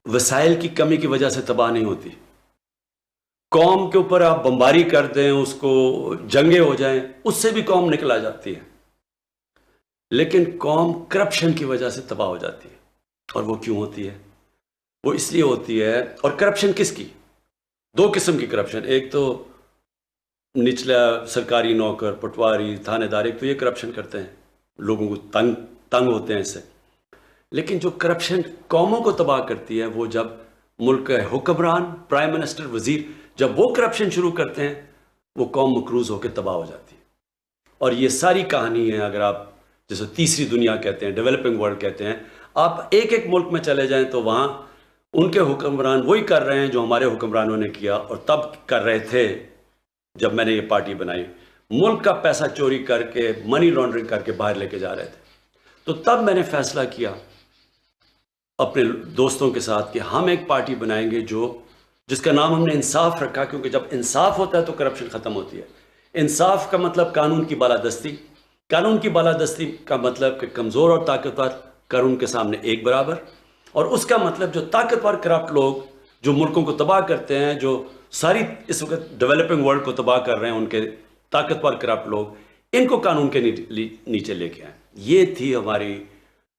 وسائل کی کمی کی وجہ سے تباہ نہیں ہوتی. قوم کے اوپر آپ بمباری کر دیں، اس کو جنگیں ہو جائیں، اس سے بھی قوم نکل آ جاتی ہے. لیکن قوم کرپشن کی وجہ سے تباہ ہو جاتی ہے. اور وہ کیوں ہوتی ہے؟ وہ اس لیے ہوتی ہے. اور کرپشن کس کی؟ دو قسم کی کرپشن. ایک تو نچلا سرکاری نوکر، پٹواری، تھانے دار، ایک تو یہ کرپشن کرتے ہیں، لوگوں کو تنگ ہوتے ہیں اس سے. لیکن جو کرپشن قوموں کو تباہ کرتی ہے وہ جب ملک کے حکمران، پرائم منسٹر، وزیر جب وہ کرپشن شروع کرتے ہیں، وہ قوم مقروض ہو کے تباہ ہو جاتی ہے. اور یہ ساری کہانی ہے. اگر آپ جیسے تیسری دنیا کہتے ہیں، ڈیولپنگ ورلڈ کہتے ہیں، آپ ایک ایک ملک میں چلے جائیں تو وہاں ان کے حکمران وہی کر رہے ہیں جو ہمارے حکمرانوں نے کیا اور تب کر رہے تھے جب میں نے یہ پارٹی بنائی. ملک کا پیسہ چوری کر کے، منی لانڈرنگ کر کے باہر لے کے جا رہے تھے. تو تب میں نے فیصلہ کیا اپنے دوستوں کے ساتھ کہ ہم ایک پارٹی بنائیں گے جس کا نام ہم نے انصاف رکھا، کیونکہ جب انصاف ہوتا ہے تو کرپشن ختم ہوتی ہے. انصاف کا مطلب قانون کی بالادستی. قانون کی بالادستی کا مطلب کہ کمزور اور طاقتور قانون کے سامنے ایک برابر. اور اس کا مطلب جو طاقتور کرپٹ لوگ جو ملکوں کو تباہ کرتے ہیں، جو ساری اس وقت ڈیولپنگ ورلڈ کو تباہ کر رہے ہیں، ان کے طاقتور کرپٹ لوگ، ان کو قانون کے نیچے لے کے آئیں. یہ تھی ہماری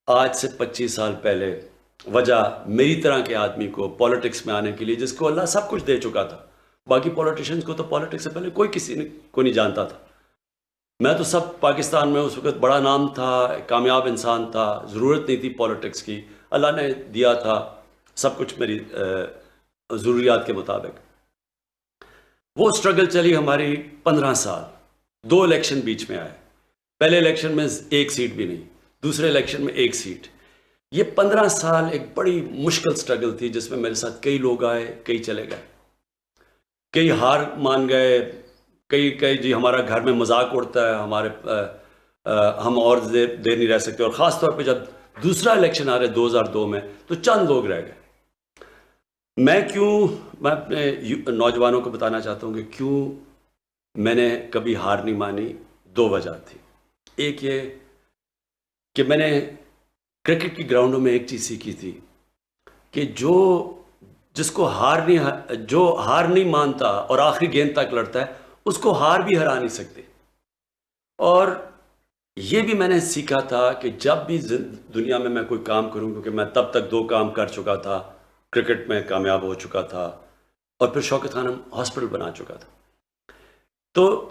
آج سے 25 سال پہلے وجہ میری طرح کے آدمی کو پولیٹکس میں آنے کے لیے، جس کو اللہ سب کچھ دے چکا تھا. باقی پولیٹیشنز کو تو پولیٹکس سے پہلے کوئی کسی کو نہیں جانتا تھا. میں تو سب پاکستان میں اس وقت بڑا نام تھا، کامیاب انسان تھا، ضرورت نہیں تھی پولیٹکس کی. اللہ نے دیا تھا سب کچھ میری ضروریات کے مطابق. وہ سٹرگل چلی ہماری 15 سال. 2 الیکشن بیچ میں آئے. پہلے الیکشن میں 1 سیٹ بھی نہیں، دوسرے الیکشن میں 1 سیٹ. یہ 15 سال ایک بڑی مشکل سٹرگل تھی، جس میں میرے ساتھ کئی لوگ آئے، کئی چلے گئے، کئی ہار مان گئے، کئی جی ہمارا گھر میں مذاق اڑتا ہے، ہم اور دیر نہیں رہ سکتے. اور خاص طور پہ جب دوسرا الیکشن آ رہے 2002 میں تو چند لوگ رہ گئے. میں اپنے نوجوانوں کو بتانا چاہتا ہوں کہ کیوں میں نے کبھی ہار نہیں مانی. 2 وجہ تھی. ایک یہ کہ میں نے کرکٹ کی گراؤنڈوں میں ایک چیز سیکھی تھی کہ جس کو جو ہار نہیں مانتا اور آخری گیند تک لڑتا ہے، اس کو ہار بھی ہرا نہیں سکتے. اور یہ بھی میں نے سیکھا تھا کہ جب بھی دنیا میں کوئی کام کروں، کیونکہ میں تب تک 2 کام کر چکا تھا، کرکٹ میں کامیاب ہو چکا تھا اور پھر شوکت خانم ہاسپٹل بنا چکا تھا. تو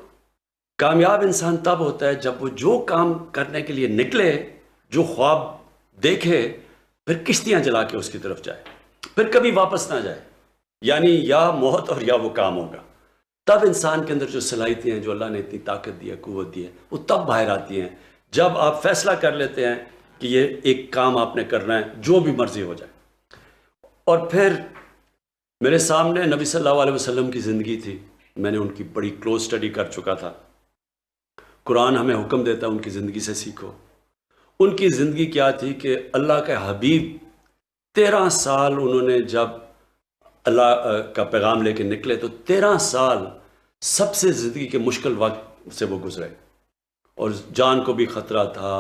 کامیاب انسان تب ہوتا ہے جب وہ جو کام کرنے کے لیے نکلے، جو خواب دیکھے، پھر کشتیاں جلا کے اس کی طرف جائے، پھر کبھی واپس نہ جائے. یعنی یا موت اور یا وہ کام ہوگا. تب انسان کے اندر جو صلاحیتیں ہیں، جو اللہ نے اتنی طاقت دی ہے، قوت دی ہے، وہ تب باہر آتی ہیں جب آپ فیصلہ کر لیتے ہیں کہ یہ ایک کام آپ نے کرنا ہے، جو بھی مرضی ہو جائے. اور پھر میرے سامنے نبی صلی اللہ علیہ وسلم کی زندگی تھی. میں نے ان کی بڑی کلوز اسٹڈی کر چکا تھا. قرآن ہمیں حکم دیتا ہے ان کی زندگی سے سیکھو. ان کی زندگی کیا تھی کہ اللہ کے حبیب 13 سال انہوں نے جب اللہ کا پیغام لے کے نکلے تو 13 سال سب سے زندگی کے مشکل وقت سے وہ گزرے، اور جان کو بھی خطرہ تھا،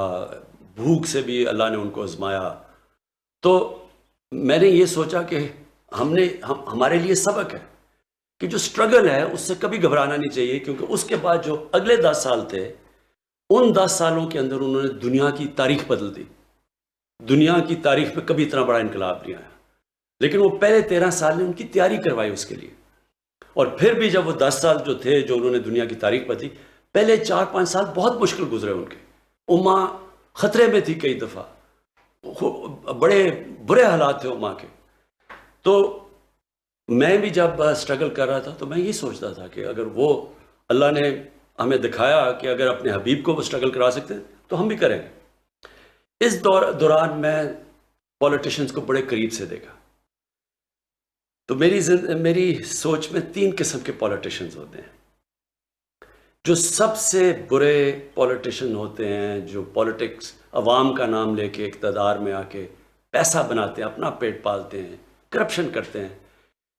بھوک سے بھی اللہ نے ان کو آزمایا. تو میں نے یہ سوچا کہ ہمارے لیے سبق ہے کہ جو سٹرگل ہے اس سے کبھی گھبرانا نہیں چاہیے، کیونکہ اس کے بعد جو اگلے 10 سال تھے، ان 10 سالوں کے اندر انہوں نے دنیا کی تاریخ بدل دی. دنیا کی تاریخ میں کبھی اتنا بڑا انقلاب نہیں آیا، لیکن وہ پہلے 13 سال نے ان کی تیاری کروائی اس کے لیے. اور پھر بھی جب وہ 10 سال جو تھے، جو انہوں نے دنیا کی تاریخ بدلی، پہلے 4-5 سال بہت مشکل گزرے ان کے. امہ خطرے میں تھی، کئی دفعہ بڑے برے حالات تھے امہ کے. تو میں بھی جب سٹرگل کر رہا تھا تو میں یہ سوچتا تھا کہ اگر وہ اللہ نے ہمیں دکھایا کہ اگر اپنے حبیب کو وہ سٹرگل کرا سکتے ہیں تو ہم بھی کریں گے. اس دوران میں پولیٹیشنز کو بڑے قریب سے دیکھا. تو میری سوچ میں 3 قسم کے پولیٹیشنز ہوتے ہیں. جو سب سے برے پولیٹیشن ہوتے ہیں، جو پولیٹکس عوام کا نام لے کے اقتدار میں آ کے پیسہ بناتے ہیں، اپنا پیٹ پالتے ہیں، کرپشن کرتے ہیں.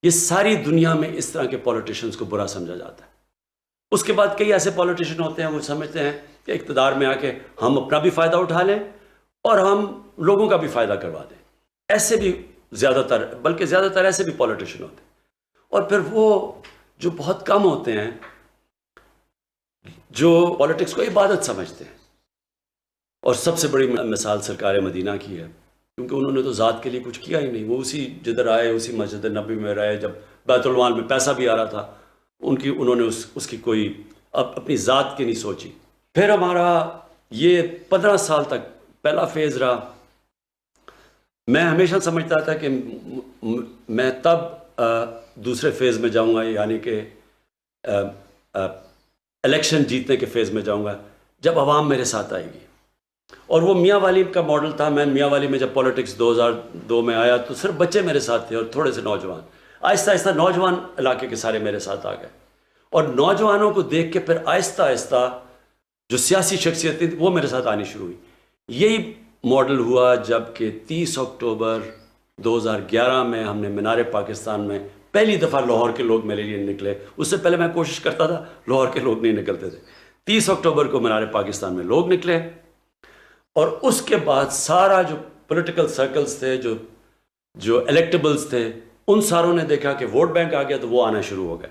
یہ ساری دنیا میں اس طرح کے پولیٹیشنز کو برا سمجھا جاتا ہے. اس کے بعد کئی ایسے پولیٹیشن ہوتے ہیں، وہ سمجھتے ہیں کہ اقتدار میں آ کے ہم اپنا بھی فائدہ اٹھا لیں اور ہم لوگوں کا بھی فائدہ کروا دیں. ایسے بھی زیادہ تر، بلکہ زیادہ تر ایسے بھی پولیٹیشین ہوتے ہیں، اور پھر وہ جو بہت کم ہوتے ہیں جو پولیٹکس کو عبادت سمجھتے ہیں. اور سب سے بڑی مثال سرکار مدینہ کی ہے، کیونکہ انہوں نے تو ذات کے لیے کچھ کیا ہی نہیں. وہ اسی جدھر آئے اسی مسجد نبی میں رہے، جب بیت المال میں پیسہ بھی آ رہا تھا انہوں نے اس کی کوئی اپنی ذات کی نہیں سوچی. پھر ہمارا یہ 15 سال تک پہلا فیز رہا. میں ہمیشہ سمجھتا تھا کہ میں تب دوسرے فیز میں جاؤں گا، یعنی کہ الیکشن جیتنے کے فیز میں جاؤں گا جب عوام میرے ساتھ آئے گی. اور وہ میاں والی کا ماڈل تھا. میں میاں والی میں جب پولیٹکس 2002 میں آیا تو صرف بچے میرے ساتھ تھے اور تھوڑے سے نوجوان. آہستہ آہستہ نوجوان علاقے کے سارے میرے ساتھ آ گئے، اور نوجوانوں کو دیکھ کے پھر آہستہ آہستہ جو سیاسی شخصیتیں تھیں وہ میرے ساتھ آنی شروع ہوئی. یہی ماڈل ہوا جب کہ 30 اکتوبر 2011 میں ہم نے مینار پاکستان میں پہلی دفعہ لاہور کے لوگ میرے لیے نکلے. اس سے پہلے میں کوشش کرتا تھا، لاہور کے لوگ نہیں نکلتے تھے. 30 اکتوبر کو مینار پاکستان میں لوگ نکلے، اور اس کے بعد سارا جو پولیٹیکل سرکلز تھے، جو الیکٹیبلز تھے، ان ساروں نے دیکھا کہ ووٹ بینک آ گیا تو وہ آنا شروع ہو گئے.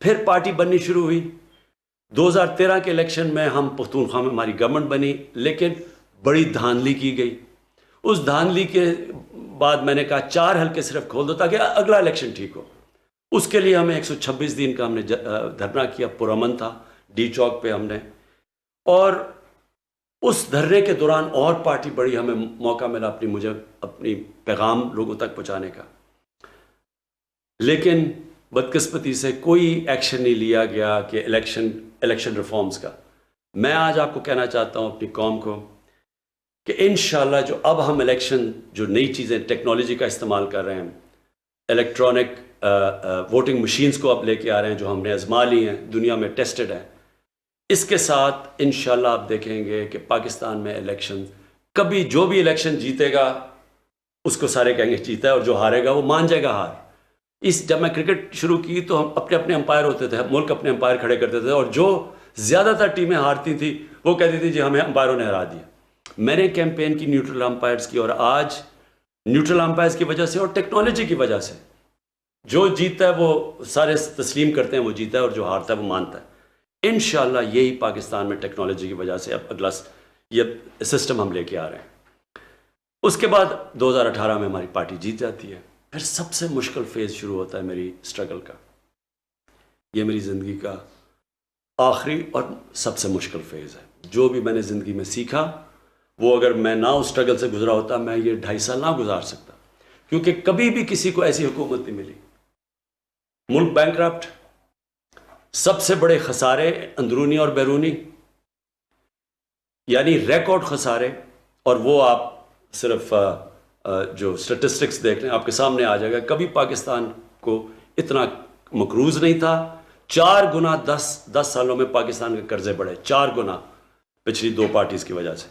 پھر پارٹی بننی شروع ہوئی. 2013 کے الیکشن میں ہم پختونخوا میں ہماری گورنمنٹ بنی، لیکن بڑی دھاندلی کی گئی. اس دھاندلی کے بعد میں نے کہا 4 حلقے صرف کھول دو تاکہ اگلا الیکشن ٹھیک ہو. اس کے لیے ہمیں 126 دن کا ہم نے دھرنا کیا. پرامن تھا ڈی چوک پہ ہم نے، اور اس دھرنے کے دوران اور پارٹی بڑی، ہمیں موقع ملا اپنی پیغام لوگوں تک پہنچانے کا. لیکن بدقسمتی سے کوئی ایکشن نہیں لیا گیا کہ الیکشن ریفارمز کا. میں آج آپ کو کہنا چاہتا ہوں اپنی قوم کو کہ انشاءاللہ جو اب ہم الیکشن، جو نئی چیزیں ٹیکنالوجی کا استعمال کر رہے ہیں، الیکٹرانک ووٹنگ مشینز کو اب لے کے آ رہے ہیں جو ہم نے آزما لی ہیں، دنیا میں ٹیسٹڈ ہیں، اس کے ساتھ انشاءاللہ آپ دیکھیں گے کہ پاکستان میں الیکشن کبھی جو بھی الیکشن جیتے گا اس کو سارے کہیں گے جیتا ہے، اور جو ہارے گا وہ مان جائے گا ہار. جب میں کرکٹ شروع کی تو ہم اپنے امپائر ہوتے تھے، ملک اپنے امپائر کھڑے کرتے تھے، اور جو زیادہ تر ٹیمیں ہارتی تھیں وہ کہتی تھی جی ہمیں امپائروں نے ہرا دیا. میں نے کیمپین کی نیوٹرل امپائرز کی، اور آج نیوٹرل امپائرز کی وجہ سے اور ٹیکنالوجی کی وجہ سے جو جیتا ہے وہ سارے تسلیم کرتے ہیں وہ جیتا ہے، اور جو ہارتا ہے وہ مانتا ہے. انشاءاللہ یہی پاکستان میں ٹیکنالوجی کی وجہ سے اب اگلا یہ سسٹم ہم لے کے آ رہے ہیں. اس کے بعد 2018 میں ہماری پارٹی جیت جاتی ہے. پھر سب سے مشکل فیز شروع ہوتا ہے میری سٹرگل کا. یہ میری زندگی کا آخری اور سب سے مشکل فیز ہے. جو بھی میں نے زندگی میں سیکھا وہ اگر میں نہ اس سٹرگل سے گزرا ہوتا میں یہ 2.5 سال نہ گزار سکتا، کیونکہ کبھی بھی کسی کو ایسی حکومت نہیں ملی. ملک بینکرپٹ، سب سے بڑے خسارے اندرونی اور بیرونی، یعنی ریکارڈ خسارے. اور وہ آپ صرف جو سٹیٹسٹکس دیکھ لیں آپ کے سامنے آ جائے گا. کبھی پاکستان کو اتنا مقروض نہیں تھا. 4 گنا 10 سالوں میں پاکستان کے قرضے بڑھے، 4 گنا پچھلی 2 پارٹیز کی وجہ سے.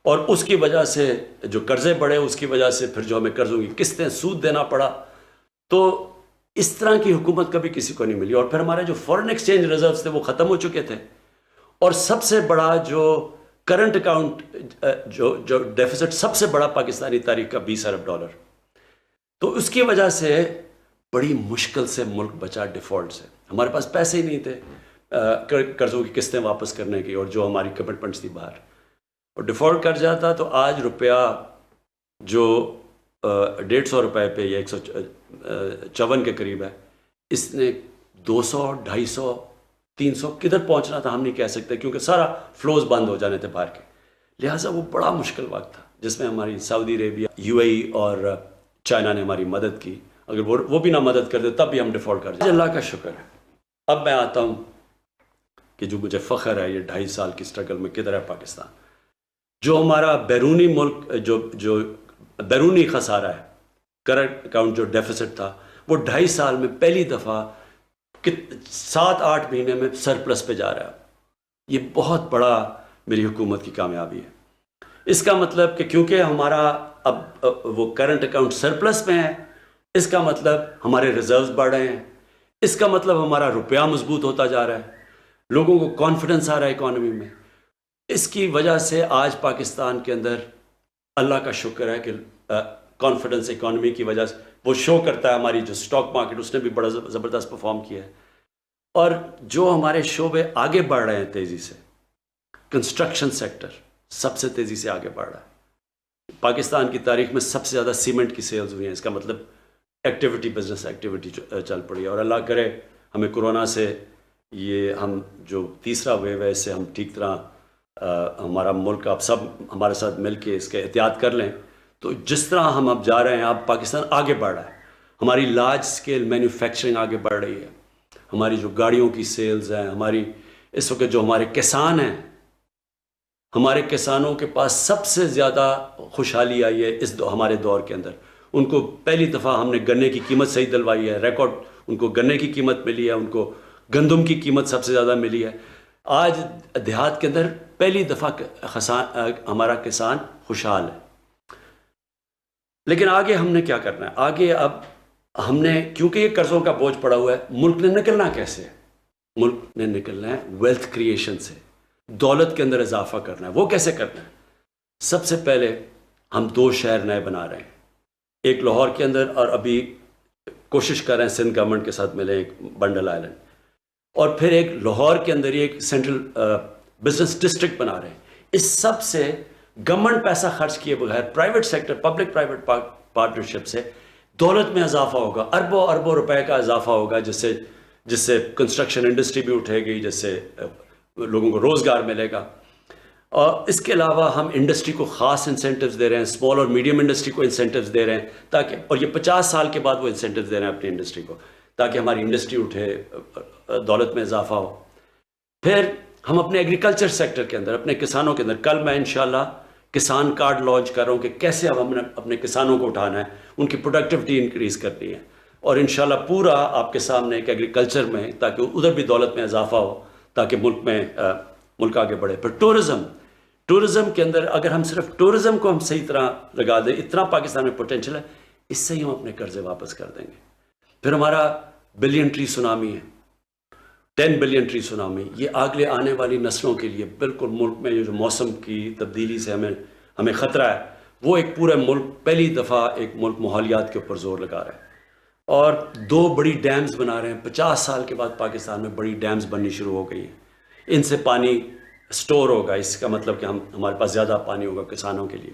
اور اس کی وجہ سے جو قرضے بڑھے، اس کی وجہ سے پھر جو ہمیں قرضوں کی قسطیں سود دینا پڑا. تو اس طرح کی حکومت کبھی کسی کو نہیں ملی. اور پھر ہمارے جو فورن ایکسچینج ریزروز تھے وہ ختم ہو چکے تھے. اور سب سے بڑا جو کرنٹ اکاؤنٹ جو ڈیفیسٹ سب سے بڑا پاکستانی تاریخ کا $20 ارب. تو اس کی وجہ سے بڑی مشکل سے ملک بچا ڈیفالٹ سے. ہمارے پاس پیسے ہی نہیں تھے قرضوں کی قسطیں واپس کرنے کی، اور جو ہماری کمٹمنٹس تھی باہر، اور ڈیفالٹ کر جاتا. تو آج روپیہ جو 150 روپے پہ یا 154 کے قریب ہے، اس نے 200 250 300 کدھر پہنچنا تھا ہم نہیں کہہ سکتے، کیونکہ سارا فلوز بند ہو جانے تھے باہر کے. لہٰذا وہ بڑا مشکل وقت تھا جس میں ہماری سعودی عربیہ، UAE اور چائنا نے ہماری مدد کی. اگر وہ بھی نہ مدد کرتے تب بھی ہم ڈیفالٹ کر جائیں. اللہ کا شکر ہے. اب میں آتا ہوں کہ جو مجھے فخر ہے یہ 2.5 سال کی سٹرگل میں کدھر ہے پاکستان. جو ہمارا بیرونی ملک جو بیرونی خسارہ ہے، کرنٹ اکاؤنٹ جو ڈیفیسٹ تھا، وہ 2.5 سال میں پہلی دفعہ 7-8 مہینے میں سرپلس پہ جا رہا ہے. یہ بہت بڑا میری حکومت کی کامیابی ہے. اس کا مطلب کہ کیونکہ ہمارا اب وہ کرنٹ اکاؤنٹ سرپلس میں ہے، اس کا مطلب ہمارے ریزروز بڑھ رہے ہیں، اس کا مطلب ہمارا روپیہ مضبوط ہوتا جا رہا ہے، لوگوں کو کانفیڈنس آ رہا ہے اکانومی میں. اس کی وجہ سے آج پاکستان کے اندر اللہ کا شکر ہے کہ کانفیڈنس اکانومی کی وجہ سے وہ شو کرتا ہے. ہماری جو اسٹاک مارکیٹ اس نے بھی بڑا زبردست پرفارم کیا ہے. اور جو ہمارے شعبے آگے بڑھ رہے ہیں تیزی سے, کنسٹرکشن سیکٹر سب سے تیزی سے آگے بڑھ رہا ہے. پاکستان کی تاریخ میں سب سے زیادہ سیمنٹ کی سیلز ہوئی ہیں. اس کا مطلب ایکٹیویٹی, بزنس ایکٹیویٹی چل پڑی ہے. اور اللہ کرے ہمیں کورونا سے یہ ہم جو تیسرا ویو ہے اس سے ہم ٹھیک طرح ہمارا ملک آپ سب ہمارے ساتھ مل کے اس کے احتیاط کر لیں. تو جس طرح ہم اب جا رہے ہیں, اب پاکستان آگے بڑھ رہا ہے. ہماری لارج اسکیل مینوفیکچرنگ آگے بڑھ رہی ہے. ہماری جو گاڑیوں کی سیلز ہیں, ہماری اس وقت جو ہمارے کسان ہیں, ہمارے کسانوں کے پاس سب سے زیادہ خوشحالی آئی ہے ہمارے دور کے اندر. ان کو پہلی دفعہ ہم نے گنے کی قیمت صحیح دلوائی ہے, ریکارڈ ان کو گنے کی قیمت ملی ہے, ان کو گندم کی قیمت سب سے زیادہ ملی ہے. آج دیہات کے اندر پہلی دفعہ ہمارا کسان خوشحال ہے. لیکن آگے ہم نے کیا کرنا ہے؟ آگے اب ہم نے, کیونکہ یہ قرضوں کا بوجھ پڑا ہوا ہے, ملک نے نکلنا کیسے ہے؟ ملک نے نکلنا ہے ویلتھ کریشن سے, دولت کے اندر اضافہ کرنا ہے. وہ کیسے کرنا ہے؟ سب سے پہلے ہم 2 شہر نئے بنا رہے ہیں, ایک لاہور کے اندر, اور ابھی کوشش کر رہے ہیں سندھ گورنمنٹ کے ساتھ ملیں, ایک بنڈل آئلینڈ, اور پھر ایک لاہور کے اندر ہی ایک سینٹرل بزنس ڈسٹرکٹ بنا رہے ہیں. اس سب سے گورنمنٹ پیسہ خرچ کیے بغیر, private sector, public private partnership سے دولت میں اضافہ ہوگا, اربوں اربوں روپے کا اضافہ ہوگا, جس سے کنسٹرکشن انڈسٹری بھی اٹھے گی, جس سے لوگوں کو روزگار ملے گا. اور اس کے علاوہ ہم انڈسٹری کو خاص انسینٹیوز دے رہے ہیں, اسمال اور میڈیم انڈسٹری کو انسینٹیوز دے رہے ہیں تاکہ, اور یہ 50 سال کے بعد وہ انسینٹیوز دے رہے ہیں اپنی انڈسٹری کو, تاکہ ہماری انڈسٹری اٹھے, دولت میں اضافہ ہو. پھر ہم اپنے ایگریکلچر سیکٹر کے اندر, اپنے کسانوں کے اندر, کل میں انشاءاللہ کسان کارڈ لانچ کر رہا ہوں کہ کیسے اب ہم نے اپنے کسانوں کو اٹھانا ہے, ان کی پروڈکٹیوٹی انکریز کرنی ہے, اور انشاءاللہ پورا آپ کے سامنے ایک ایگریکلچر میں, تاکہ ادھر بھی دولت میں اضافہ ہو, تاکہ ملک آگے بڑھے. پھر ٹورزم کے اندر اگر ہم صرف ٹورزم کو ہم صحیح طرح لگا دیں, اتنا پاکستان میں پوٹینشیل ہے, اس سے ہی ہم اپنے قرضے واپس کر دیں گے. پھر ہمارا بلین ٹری سونامی ہے, 10 بلین ٹری سونامی, یہ آگے آنے والی نسلوں کے لیے بالکل ملک میں یہ جو موسم کی تبدیلی سے ہمیں خطرہ ہے, وہ ایک پورا ملک پہلی دفعہ ایک ملک ماحولیات کے اوپر زور لگا رہا ہے. اور 2 بڑی ڈیمز بنا رہے ہیں, 50 سال کے بعد پاکستان میں بڑی ڈیمز بننی شروع ہو گئی ہیں. ان سے پانی سٹور ہوگا, اس کا مطلب کہ ہمارے پاس زیادہ پانی ہوگا کسانوں کے لیے.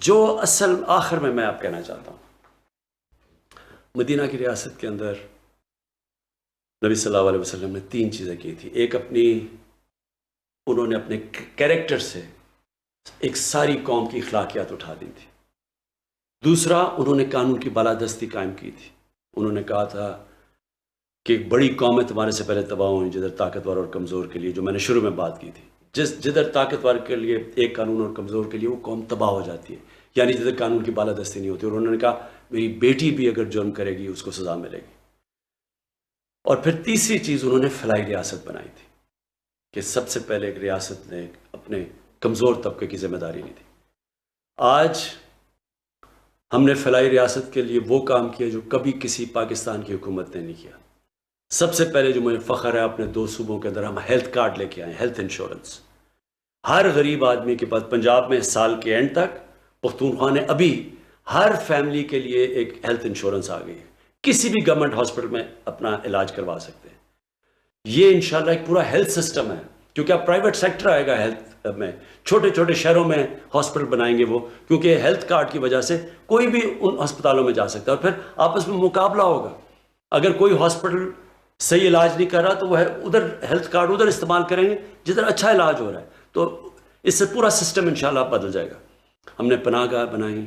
جو اصل آخر میں آپ کہنا چاہتا ہوں, مدینہ کی ریاست کے اندر نبی صلی اللہ علیہ وسلم نے 3 چیزیں کی تھی. ایک انہوں نے اپنے کیریکٹر سے ایک ساری قوم کی اخلاقیات اٹھا دی تھی. دوسرا, انہوں نے قانون کی بالادستی قائم کی تھی. انہوں نے کہا تھا کہ ایک بڑی قومیں تمہارے سے پہلے تباہ ہوئیں, جدھر طاقتور اور کمزور کے لیے, جو میں نے شروع میں بات کی تھی, جدھر طاقتور کے لیے ایک قانون اور کمزور کے لیے وہ قوم تباہ ہو جاتی ہے, یعنی جدھر قانون کی بالادستی نہیں ہوتی. اور انہوں نے کہا میری بیٹی بھی اگر جرم کرے گی اس کو سزا ملے گی. اور پھر تیسری چیز, انہوں نے فلاحی ریاست بنائی تھی, کہ سب سے پہلے ایک ریاست نے اپنے کمزور طبقے کی ذمہ داری لی تھی. آج ہم نے فلاحی ریاست کے لیے وہ کام کیا جو کبھی کسی پاکستان کی حکومت نے نہیں کیا. سب سے پہلے جو مجھے فخر ہے, اپنے 2 صوبوں کے اندر ہم ہیلتھ کارڈ لے کے آئے, ہیلتھ انشورنس. ہر غریب آدمی کے پاس, پنجاب میں سال کے اینڈ تک پختونخوا نے ابھی ہر فیملی کے لیے ایک ہیلتھ انشورنس آ گئی ہے, کسی بھی گورنمنٹ ہاسپٹل میں اپنا علاج کروا سکتے ہیں. یہ انشاءاللہ ایک پورا ہیلتھ سسٹم ہے, کیونکہ اب پرائیویٹ سیکٹر آئے گا ہیلتھ میں, چھوٹے چھوٹے شہروں میں ہاسپٹل بنائیں گے وہ, کیونکہ ہیلتھ کارڈ کی وجہ سے کوئی بھی ان ہسپتالوں میں جا سکتا ہے. اور پھر آپس میں مقابلہ ہوگا, اگر کوئی ہاسپٹل صحیح علاج نہیں کر رہا تو وہ ادھر ہیلتھ کارڈ ادھر استعمال کریں گے جدھر اچھا علاج ہو رہا ہے. تو اس سے پورا سسٹم انشاءاللہ بدل جائے گا. ہم نے پناہ گاہ بنائی,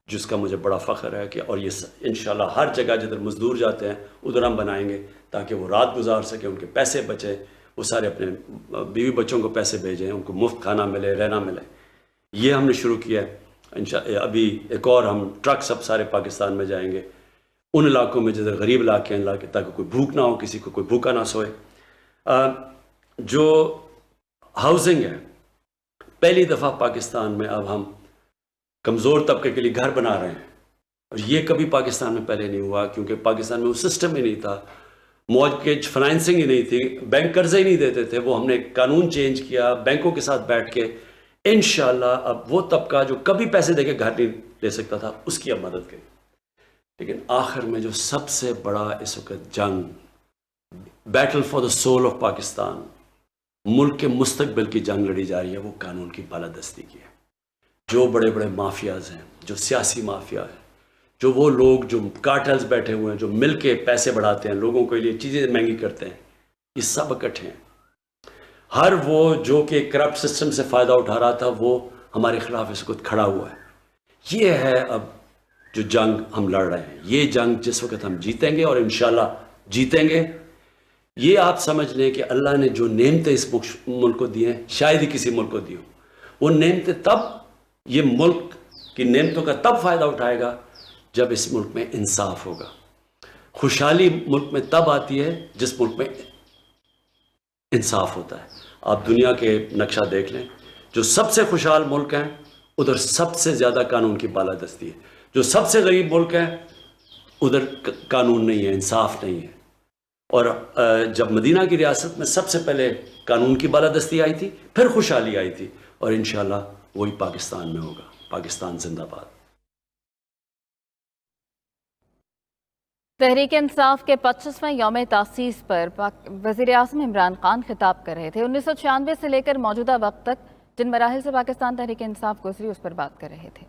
جس کا مجھے بڑا فخر ہے کہ, اور یہ انشاءاللہ ہر جگہ جدھر مزدور جاتے ہیں ادھر ہم بنائیں گے, تاکہ وہ رات گزار سکیں, ان کے پیسے بچیں, وہ سارے اپنے بیوی بچوں کو پیسے بھیجیں, ان کو مفت کھانا ملے, رہنا ملے. یہ ہم نے شروع کیا ہے. ابھی ایک اور ہم ٹرک سب سارے پاکستان میں جائیں گے, ان علاقوں میں جدھر غریب علاقے ہیں, تاکہ کوئی بھوک نہ ہو, کسی کو کوئی بھوکا نہ سوئے. جو ہاؤسنگ ہے, پہلی دفعہ پاکستان میں اب ہم کمزور طبقے کے لیے گھر بنا رہے ہیں, اور یہ کبھی پاکستان میں پہلے نہیں ہوا, کیونکہ پاکستان میں وہ سسٹم ہی نہیں تھا, مورگیج فائنینسنگ ہی نہیں تھی, بینک قرضے ہی نہیں دیتے تھے. وہ ہم نے قانون چینج کیا, بینکوں کے ساتھ بیٹھ کے انشاءاللہ اب وہ طبقہ جو کبھی پیسے دے کے گھر نہیں لے سکتا تھا اس کی اب مدد کریں. لیکن آخر میں جو سب سے بڑا اس وقت جنگ، battle for the soul of Pakistan, ملک کے مستقبل کی جنگ لڑی جا رہی ہے، وہ قانون کی بالادستی کی ہے. جو بڑے بڑے مافیاز ہیں، جو سیاسی مافیا ہے، جو وہ لوگ جو کارٹلز بیٹھے ہوئے ہیں، جو مل کے پیسے بڑھاتے ہیں، لوگوں کے لیے چیزیں مہنگی کرتے ہیں، یہ سب اکٹھے ہیں. ہر وہ جو کہ کرپٹ سسٹم سے فائدہ اٹھا رہا تھا وہ ہمارے خلاف اس وقت کھڑا ہوا ہے. یہ ہے اب جو جنگ ہم لڑ رہے ہیں. یہ جنگ جس وقت ہم جیتیں گے، اور انشاءاللہ جیتیں گے. یہ آپ سمجھ لیں کہ اللہ نے جو نعمتیں اس ملک کو دی ہیں شاید ہی کسی ملک کو دی ہوں. وہ نعمتیں تب، یہ ملک کی نعمتوں کا تب فائدہ اٹھائے گا جب اس ملک میں انصاف ہوگا. خوشحالی ملک میں تب آتی ہے جس ملک میں انصاف ہوتا ہے. آپ دنیا کے نقشہ دیکھ لیں، جو سب سے خوشحال ملک ہیں ادھر سب سے زیادہ قانون کی بالادستی ہے. جو سب سے غریب ملک ہیں ادھر قانون نہیں ہے، انصاف نہیں ہے. اور جب مدینہ کی ریاست میں سب سے پہلے قانون کی بالادستی آئی تھی، پھر خوشحالی آئی تھی، اور انشاءاللہ وہی پاکستان میں ہوگا. پاکستان زندہ باد. تحریک انصاف کے 25ویں یوم تاسیس پر وزیر اعظم عمران خان خطاب کر رہے تھے. 1996 سے لے کر موجودہ وقت تک جن مراحل سے پاکستان تحریک انصاف گزری اس پر بات کر رہے تھے.